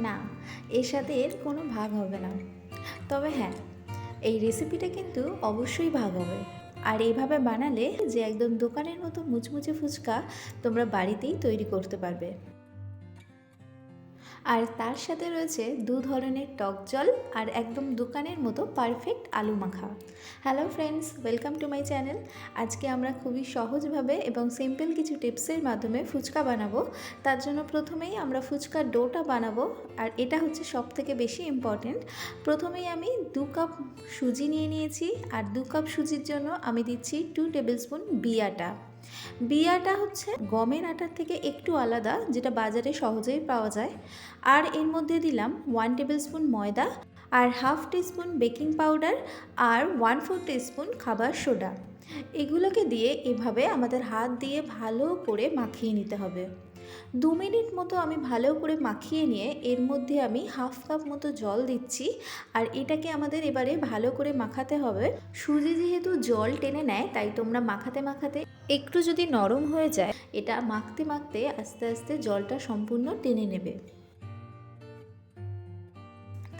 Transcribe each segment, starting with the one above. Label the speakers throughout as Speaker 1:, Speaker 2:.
Speaker 1: না, এর সাথে এর কোনো ভাগ হবে না। তবে হ্যাঁ, এই রেসিপিটা কিন্তু অবশ্যই ভাগ হবে। আর এইভাবে বানালে যে একদম দোকানের মতো মুচমুচে ফুচকা তোমরা বাড়িতেই তৈরি করতে পারবে। আর তার সাথে রয়েছে দু ধরনের টক জল আর একদম দোকানের মতো পারফেক্ট আলু মাখা। Hello friends, welcome to my channel. আজকে আমরা খুবই সহজভাবে এবং সিম্পল কিছু টিপসের মাধ্যমে ফুচকা বানাবো। তার জন্য প্রথমেই আমরা ফুচকার ডোটা বানাবো, আর এটা হচ্ছে সবথেকে বেশি ইম্পর্টেন্ট। প্রথমেই আমি 2 কাপ সুজি নিয়ে নিয়েছি, আর 2 কাপ সুজির জন্য আমি দিচ্ছি 2 টেবিল স্পুন আটা। আটা হচ্ছে গমের আটার থেকে একটু আলাদা, যেটা বাজারে সহজেই পাওয়া যায়। আর এর মধ্যে দিলাম 1 টেবিল স্পুন ময়দা, আর হাফ টিস্পুন বেকিং পাউডার, আর 1/4 টিস্পুন খাবার সোডা। এগুলোকে দিয়ে এভাবে আমাদের হাত দিয়ে ভালো করে মাখিয়ে নিতে হবে। 2 মিনিট মতো আমি ভালো করে মাখিয়ে নিয়ে এর মধ্যে আমি হাফ কাপ মতো জল দিচ্ছি, আর এটাকে আমাদের এবারে ভালো করে মাখাতে হবে। সুজি যেহেতু জল টেনে নেয়, তাই তোমরা মাখাতে মাখাতে একটু যদি নরম হয়ে যায়, এটা মাখতে মাখতে আস্তে আস্তে জলটা সম্পূর্ণ টেনে নেবে।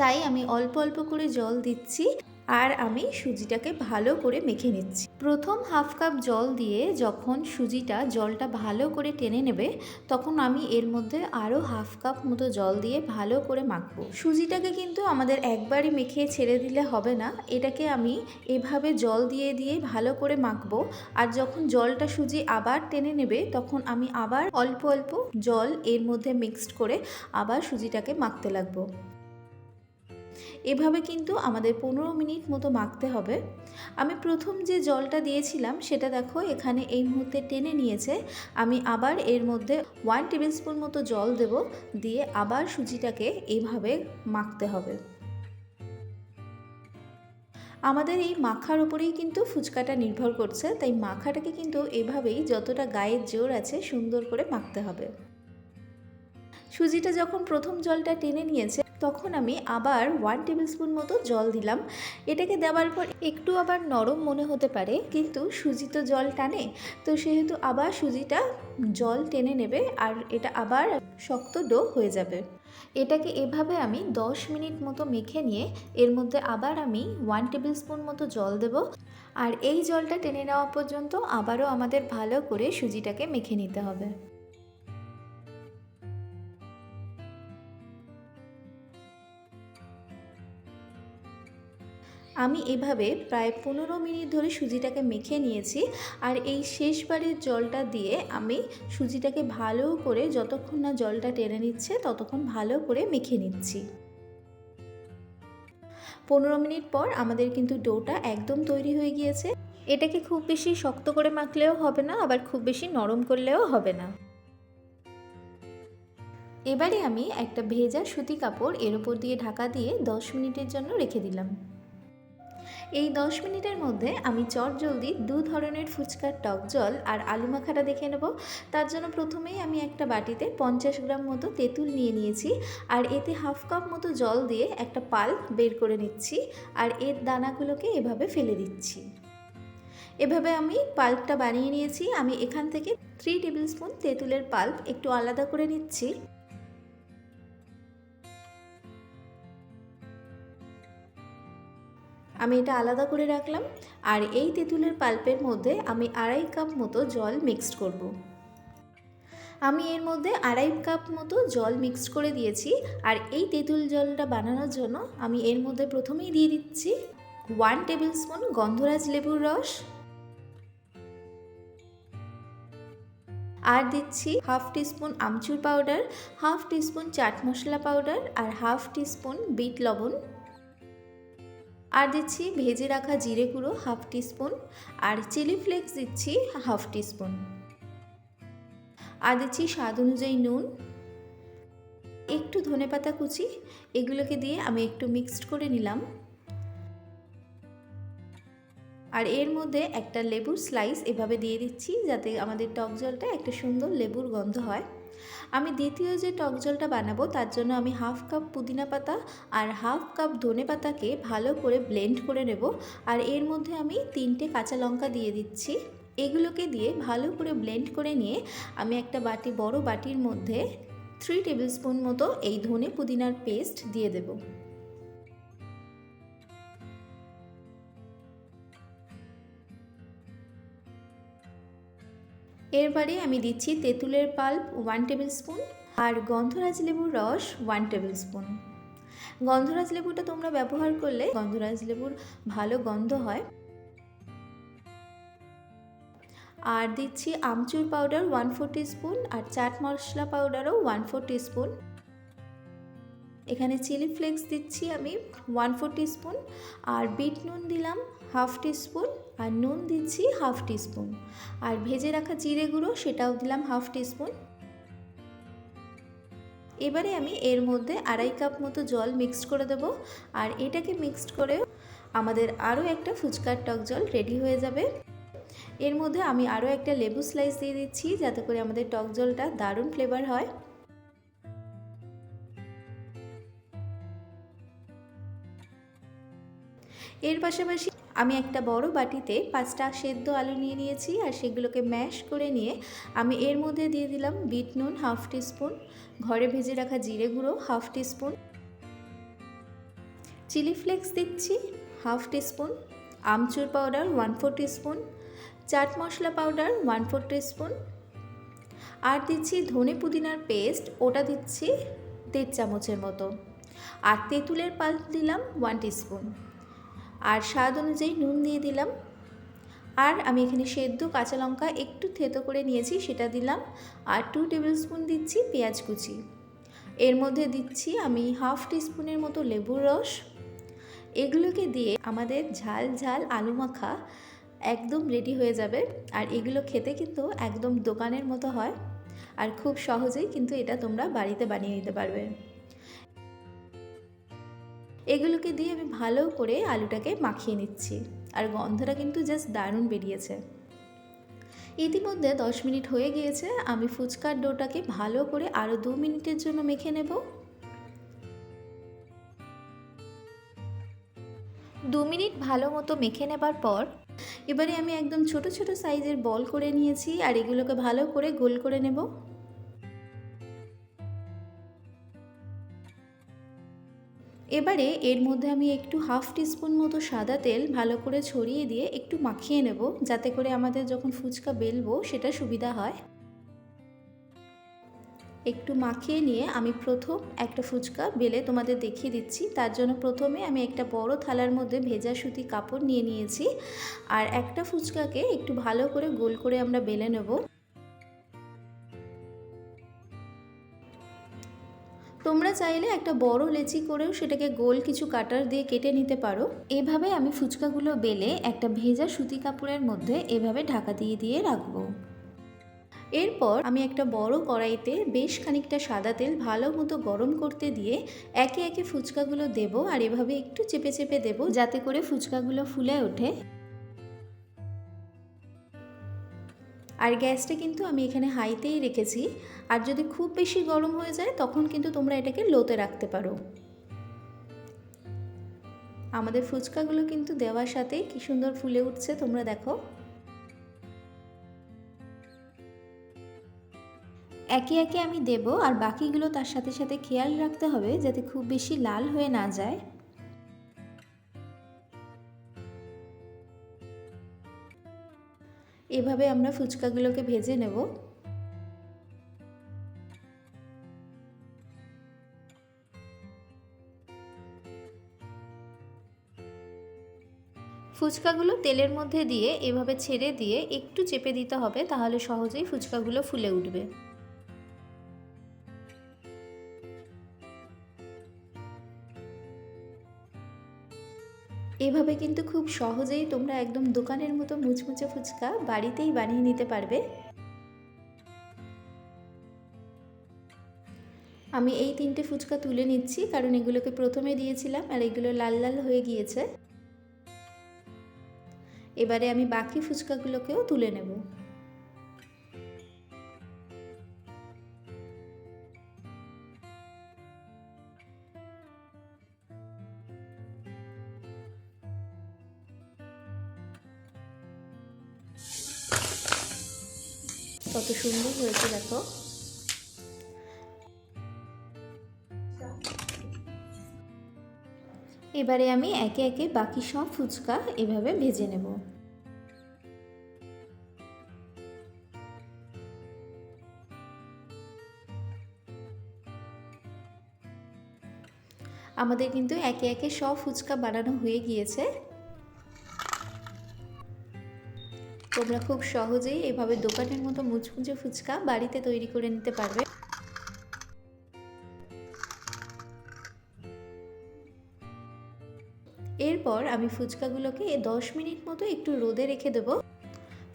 Speaker 1: তাই আমি অল্প অল্প করে জল দিচ্ছি, আর আমি সুজিটাকে ভালো করে মেখে নিচ্ছি। প্রথম হাফ কাপ জল দিয়ে যখন সুজিটা জলটা ভালো করে টেনে নেবে, তখন আমি এর মধ্যে আরও হাফ কাপ মতো জল দিয়ে ভালো করে মাখবো। সুজিটাকে কিন্তু আমাদের একবারই মেখে ছেড়ে দিলে হবে না, এটাকে আমি এভাবে জল দিয়ে দিয়ে ভালো করে মাখবো। আর যখন জলটা সুজি আবার টেনে নেবে, তখন আমি আবার অল্প অল্প জল এর মধ্যে মিক্সড করে আবার সুজিটাকে মাখতে লাগবো। এভাবে কিন্তু আমাদের 15 মিনিট মতো মাখতে হবে। আমি প্রথম যে জলটা দিয়েছিলাম সেটা দেখো এখানে এই মুহূর্তে টেনে নিয়েছে। আমি আবার এর মধ্যে 1 টেবিল স্পুন মতো জল দেব, দিয়ে আবার সুজিটাকে এইভাবে মাখতে হবে। আমাদের এই মাখার উপরেই কিন্তু ফুচকাটা নির্ভর করছে, তাই মাখাটাকে কিন্তু এভাবেই যতটা গায়ের জোর আছে সুন্দর করে মাখতে হবে। সুজিটা যখন প্রথম জলটা টেনে নিয়েছে, তখন আমি আবার 1 টেবিল স্পুন মতো জল দিলাম। এটাকে দেওয়ার পর একটু আবার নরম মনে হতে পারে, কিন্তু সুজি তো জল টানে, তো সেহেতু আবার সুজিটা জল টেনে নেবে, আর এটা আবার শক্ত ডো হয়ে যাবে। এটাকে এভাবে আমি 10 মিনিট মতো মেখে নিয়ে এর মধ্যে আবার আমি 1 টেবিল স্পুন মতো জল দেব, আর এই জলটা টেনে নেওয়া পর্যন্ত আবারও আমাদের ভালো করে সুজিটাকে মেখে নিতে হবে। আমি এভাবে প্রায় 15 মিনিট ধরে সুজিটাকে মেখে নিয়েছি, আর এই শেষবারের জলটা দিয়ে আমি সুজিটাকে ভালো করে, যতক্ষণ না জলটা টেনে নিচ্ছে ততক্ষণ ভালো করে মেখে নিচ্ছি। 15 মিনিট পর আমাদের কিন্তু ডোটা একদম তৈরি হয়ে গিয়েছে। এটাকে খুব বেশি শক্ত করে মাখলেও হবে না, আবার খুব বেশি নরম করলেও হবে না। এবারে আমি একটা ভেজা সুতি কাপড় এর উপর দিয়ে ঢাকা দিয়ে 10 মিনিটের জন্য রেখে দিলাম। এই 10 মিনিটের মধ্যে আমি চটজলদি 2 ধরনের ফুচকার টক জল আর আলু মাখাটা দেখে নেব। তার জন্য প্রথমেই আমি একটা বাটিতে 50 গ্রাম মতো তেঁতুল নিয়ে নিয়েছি, আর এতে হাফ কাপ মতো জল দিয়ে একটা পাল্প বের করে নিচ্ছি, আর এর দানাগুলোকে এভাবে ফেলে দিচ্ছি। এভাবে আমি পাল্পটা বানিয়ে নিয়েছি। আমি এখান থেকে 3 টেবিল স্পুন তেঁতুলের পাল্প একটু আলাদা করে নিচ্ছি। আমি এটা আলাদা করে রাখলাম, আর এই তেঁতুলের পাল্পের মধ্যে আমি 2.5 কাপ মতো জল মিক্সড করব। আমি এর মধ্যে 2.5 কাপ মতো জল মিক্সড করে দিয়েছি, আর এই তেঁতুল জলটা বানানোর জন্য আমি এর মধ্যে প্রথমেই দিয়ে দিচ্ছি 1 টেবিল স্পুন গন্ধরাজ লেবুর রস, আর দিচ্ছি হাফ টিস্পুন আমচুর powder, half teaspoon chaat masala powder, আর হাফ টিস্পুন বিট লবণ, আর দিচ্ছি ভেজে রাখা জিরে গুঁড়ো হাফ টিস্পুন, আর চিলি ফ্লেক্স দিচ্ছি হাফ টিস্পুন, আর দিচ্ছি স্বাদ অনুযায়ী নুন, একটু ধনেপাতা কুচি। এগুলোকে দিয়ে আমি একটু মিক্সড করে নিলাম, আর এর মধ্যে একটা লেবুর স্লাইস এভাবে দিয়ে দিচ্ছি, যাতে আমাদের টক জলটা একটা সুন্দর লেবুর গন্ধ হয়। আমি দ্বিতীয় যে টক জলটা বানাবো তার জন্য আমি হাফ কাপ পুদিনা পাতা আর হাফ কাপ ধনে পাতাকে ভালো করে ব্লেন্ড করে নেব, আর এর মধ্যে আমি 3টে কাঁচা লঙ্কা দিয়ে দিচ্ছি। এগুলোকে দিয়ে ভালো করে ব্লেন্ড করে নিয়ে আমি একটা বড় বাটির মধ্যে 3 টেবিল স্পুন মতো এই ধনে পুদিনার পেস্ট দিয়ে দেব। এরপরে আমি দিচ্ছি তেঁতুলের পাল্প 1 টেবিল স্পুন আর গন্ধরাজ লেবুর রস 1 টেবিল স্পুন। গন্ধরাজ লেবুটা তোমরা ব্যবহার করলে গন্ধরাজ লেবুর ভালো গন্ধ হয়। আর দিচ্ছি আমচুর পাউডার 1/4 টিস্পুন আর চাট মশলা পাউডারও 1/4 টিস্পুন। এখানে চিলি ফ্লেক্স দিচ্ছি আমি 1/4 টিস্পুন আর বিট নুন দিলাম 1/2 টিস্পুন আর নুন দিচ্ছি 1/2 টিস্পুন আর ভেজে রাখা জিরে গুঁড়ো সেটাও দিলাম 1/2 টিস্পুন। এবারে আমি এর মধ্যে 2.5 কাপ মতো জল মিক্সড করে দেব আর এটাকে মিক্সড করে আমাদের আরও একটা ফুচকার টক জল রেডি হয়ে যাবে। এর মধ্যে আমি আরও একটা লেবু স্লাইস দিয়ে দিচ্ছি যাতে করে আমাদের টক জলটা দারুণ ফ্লেভার হয়। এর পাশাপাশি আমি একটা বড় বাটিতে 5টা সেদ্ধ আলু নিয়ে নিয়েছি আর সেগুলোকে ম্যাশ করে নিয়ে আমি এর মধ্যে দিয়ে দিলাম বিট নুন 1/2 টিস্পুন, ঘরে ভেজে রাখা জিরে গুঁড়ো 1/2 টিস্পুন, চিলি ফ্লেক্স দিচ্ছি 1/2 টিস্পুন, আমচুর powder 1/4 teaspoon, chaat masala powder 1/4 teaspoon আর দিচ্ছি ধনে পুদিনার পেস্ট, ওটা দিচ্ছি 1.5 চামচের মতো আর তেঁতুলের পাল্প দিলাম 1 টিস্পুন আর স্বাদ অনুযায়ী নুন দিয়ে দিলাম। আর আমি এখানে সেদ্ধ কাঁচা লঙ্কা একটু থেতো করে নিয়েছি সেটা দিলাম আর 2 টেবিল স্পুন দিচ্ছি পেঁয়াজ কুচি। এর মধ্যে দিচ্ছি আমি 1/2 টিস্পুনের মতো লেবুর রস। এগুলোকে দিয়ে আমাদের ঝাল ঝাল আলু মাখা একদম রেডি হয়ে যাবে আর এগুলো খেতে কিন্তু একদম দোকানের মতো হয় আর খুব সহজেই কিন্তু এটা তোমরা বাড়িতে বানিয়ে নিতে পারবে। এগুলোকে দিয়ে আমি ভালো করে আলুটাকে মাখিয়ে নিচ্ছি আর গন্ধটা কিন্তু জাস্ট দারুণ বেরিয়েছে। ইতিমধ্যে 10 মিনিট হয়ে গিয়েছে, আমি ফুচকার ডোটাকে ভালো করে আরও 2 মিনিটের জন্য মেখে নেব। 2 মিনিট ভালো মতো মেখে নেবার পর এবারে আমি একদম ছোট ছোট সাইজের বল করে নিয়েছি আর এগুলোকে ভালো করে গোল করে নেব। এবারে এর মধ্যে আমি একটু 1/2 টিস্পুন মতো সাদা তেল ভালো করে ছড়িয়ে দিয়ে একটু মাখিয়ে নেব যাতে করে আমাদের যখন ফুচকা বেলবো সেটা সুবিধা হয়। একটু মাখিয়ে নিয়ে আমি প্রথম একটা ফুচকা বেলে তোমাদের দেখিয়ে দিচ্ছি। তার জন্য প্রথমে আমি একটা বড় থালার মধ্যে ভেজা সুতি কাপড় নিয়ে নিয়েছি আর একটা ফুচকাকে একটু ভালো করে গোল করে আমরা বেলে নেব। তোমরা চাইলে একটা বড় লেচি করেও সেটাকে গোল কিছু কাটার দিয়ে কেটে নিতে পারো। এভাবে আমি ফুচকাগুলো বেলে একটা ভেজা সুতি কাপড়ের মধ্যে এভাবে ঢাকা দিয়ে দিয়ে রাখবো। এরপর আমি একটা বড় কড়াইতে বেশ খানিকটা সাদা তেল ভালো মতো গরম করতে দিয়ে একে একে ফুচকাগুলো দেব আর এভাবে একটু চেপে চেপে দেব যাতে করে ফুচকাগুলো ফুলে ওঠে। আর গ্যাসটা কিন্তু আমি এখানে হাইতেই রেখেছি আর যদি খুব বেশি গরম হয়ে যায় তখন কিন্তু তোমরা এটাকে লোতে রাখতে পারো। আমাদের ফুচকাগুলো কিন্তু দেওয়ার সাথে কি সুন্দর ফুলে উঠছে তোমরা দেখো। একে একে আমি দেব আর বাকিগুলো তার সাথে সাথে খেয়াল রাখতে হবে যাতে খুব বেশি লাল হয়ে না যায়। এভাবে আমরা ফুচকাগুলোকে ভেজে নেব। ফুচকাগুলো তেলের মধ্যে দিয়ে এভাবে ছেড়ে দিয়ে একটু চেপে দিতে হবে, তাহলে সহজেই ফুচকাগুলো ফুলে উঠবে। এভাবে কিন্তু খুব সহজেই তোমরা একদম দোকানের মতো মুচমুচে ফুচকা বাড়িতেই বানিয়ে নিতে পারবে। আমি এই 3টে ফুচকা তুলে নিচ্ছি কারণ এগুলোকে প্রথমে দিয়েছিলাম আর এগুলো লাল লাল হয়ে গিয়েছে। এবারে আমি বাকি ফুচকাগুলোকেও তুলে নেব। কত সুন্দর হয়েছে দেখো। এবারে আমি একে একে বাকি সব ফুচকা এভাবে ভেজে নেব। আমাদের কিন্তু একে একে সব ফুচকা বানানো হয়ে গিয়েছে। তোমরা খুব সহজেই এভাবে দোকানের মতো মুচমুচে ফুচকা বাড়িতে তৈরি করে নিতে পারবে। এরপর আমি ফুচকাগুলোকে 10 মিনিট মতো একটু রোদে রেখে দেবো।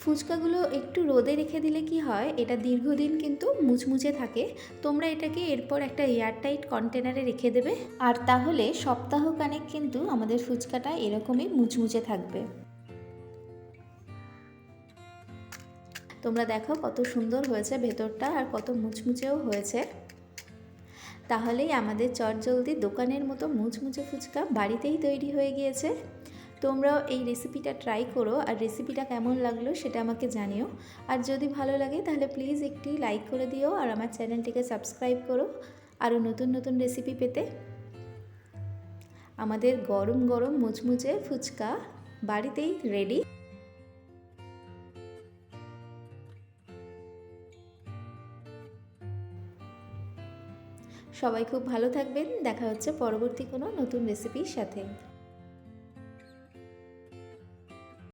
Speaker 1: ফুচকাগুলো একটু রোদে রেখে দিলে কি হয়, এটা দীর্ঘদিন কিন্তু মুচমুচে থাকে। তোমরা এটাকে এরপর একটা এয়ারটাইট কন্টেনারে রেখে দেবে, আর তাহলে সপ্তাহখানেক কিন্তু আমাদের ফুচকাটা এরকমই মুচমুচে থাকবে। তোমরা দেখো কত সুন্দর হয়েছে ভেতরটা, আর কত মুচমুচেও হয়েছে। তাহলেই আমাদের চটজলদি দোকানের মতো মুচমুচে ফুচকা বাড়িতেই তৈরি হয়ে গিয়েছে। তোমরাও এই রেসিপিটা ট্রাই করো, আর রেসিপিটা কেমন লাগলো সেটা আমাকে জানিও। আর যদি ভালো লাগে তাহলে প্লিজ একটি লাইক করে দিও, আর আমার চ্যানেলটিকে সাবস্ক্রাইব করো আরও নতুন নতুন রেসিপি পেতে। আমাদের গরম গরম মুচমুচে ফুচকা বাড়িতেই রেডি। সবাই খুব ভালো থাকবেন। দেখা হচ্ছে পরবর্তী কোনো নতুন রেসিপির সাথে।